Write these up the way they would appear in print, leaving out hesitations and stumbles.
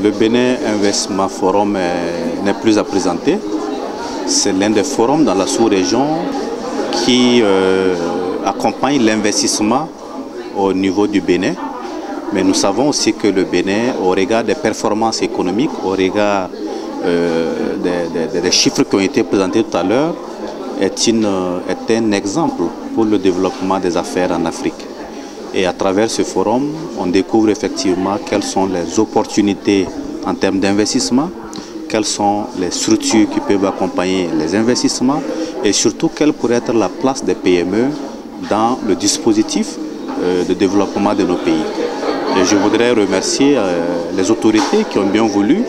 Le Bénin Investissement Forum n'est plus à présenter. C'est l'un des forums dans la sous-région qui accompagne l'investissement au niveau du Bénin. Mais nous savons aussi que le Bénin, au regard des performances économiques, au regard des chiffres qui ont été présentés tout à l'heure, est un exemple pour le développement des affaires en Afrique. Et à travers ce forum, on découvre effectivement quelles sont les opportunités en termes d'investissement, quelles sont les structures qui peuvent accompagner les investissements et surtout quelle pourrait être la place des PME dans le dispositif de développement de nos pays. Et je voudrais remercier les autorités qui ont bien voulu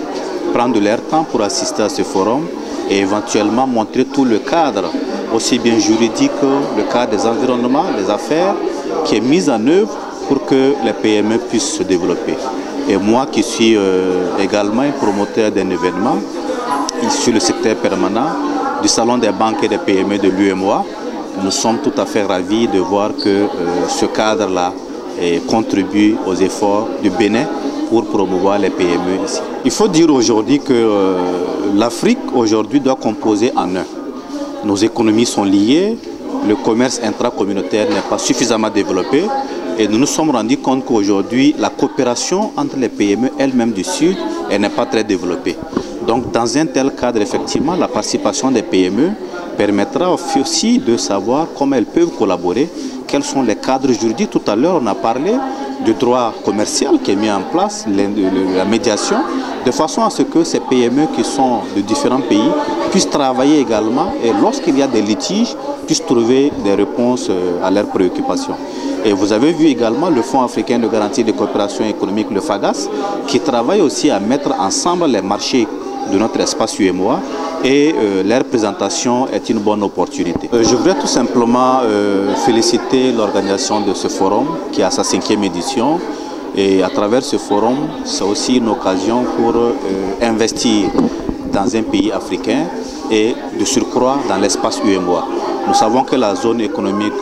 prendre leur temps pour assister à ce forum et éventuellement montrer tout le cadre, aussi bien juridique que le cadre des environnements, des affaires, qui est mis en œuvre pour que les PME puissent se développer. Et moi qui suis également un promoteur d'un événement sur le secteur permanent du Salon des banques et des PME de l'UEMOA, nous sommes tout à fait ravis de voir que ce cadre-là contribue aux efforts du Bénin pour promouvoir les PME ici. Il faut dire aujourd'hui que l'Afrique aujourd'hui doit composer en un. Nos économies sont liées, le commerce intracommunautaire n'est pas suffisamment développé et nous nous sommes rendus compte qu'aujourd'hui la coopération entre les PME elles-mêmes du Sud n'est pas très développée. Donc dans un tel cadre, effectivement, la participation des PME permettra aussi de savoir comment elles peuvent collaborer, quels sont les cadres juridiques. Tout à l'heure, on a parlé du droit commercial qui est mis en place, la médiation, de façon à ce que ces PME qui sont de différents pays puissent travailler également et lorsqu'il y a des litiges, puissent trouver des réponses à leurs préoccupations. Et vous avez vu également le Fonds africain de garantie de coopération économique, le FAGAS, qui travaille aussi à mettre ensemble les marchés de notre espace UEMOA et leur présentation est une bonne opportunité. Je voudrais tout simplement féliciter l'organisation de ce forum qui a sa 5e édition et à travers ce forum, c'est aussi une occasion pour investir dans un pays africain et de surcroît dans l'espace UEMOA. Nous savons que la zone économique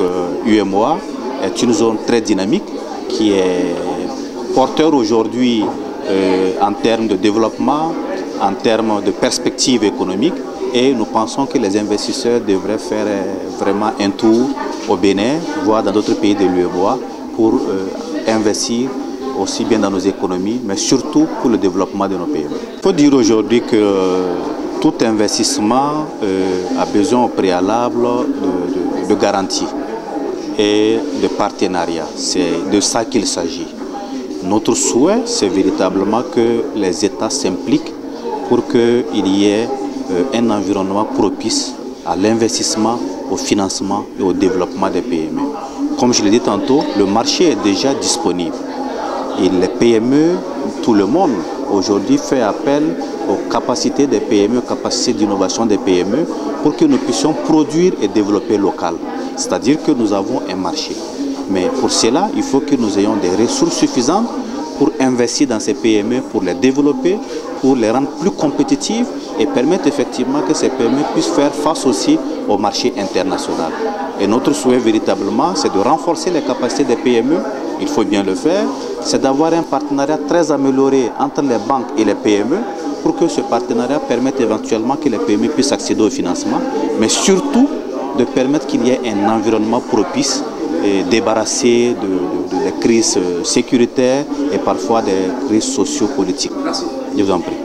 UEMOA est une zone très dynamique qui est porteur aujourd'hui en termes de développement, en termes de perspectives économiques et nous pensons que les investisseurs devraient faire vraiment un tour au Bénin, voire dans d'autres pays de l'UEMOA pour investir aussi bien dans nos économies, mais surtout pour le développement de nos pays. Il faut dire aujourd'hui que tout investissement a besoin au préalable de garanties et de partenariats. C'est de ça qu'il s'agit. Notre souhait, c'est véritablement que les États s'impliquent pour qu'il y ait un environnement propice à l'investissement, au financement et au développement des PME. Comme je l'ai dit tantôt, le marché est déjà disponible. Et les PME, tout le monde aujourd'hui fait appel aux capacités des PME, aux capacités d'innovation des PME pour que nous puissions produire et développer local. C'est-à-dire que nous avons un marché. Mais pour cela, il faut que nous ayons des ressources suffisantes pour investir dans ces PME, pour les développer, pour les rendre plus compétitives et permettre effectivement que ces PME puissent faire face aussi au marché international. Et notre souhait véritablement, c'est de renforcer les capacités des PME, il faut bien le faire, c'est d'avoir un partenariat très amélioré entre les banques et les PME pour que ce partenariat permette éventuellement que les PME puissent accéder au financement, mais surtout de permettre qu'il y ait un environnement propice et débarrassé des crises sécuritaires et parfois des crises socio-politiques. Je vous en prie.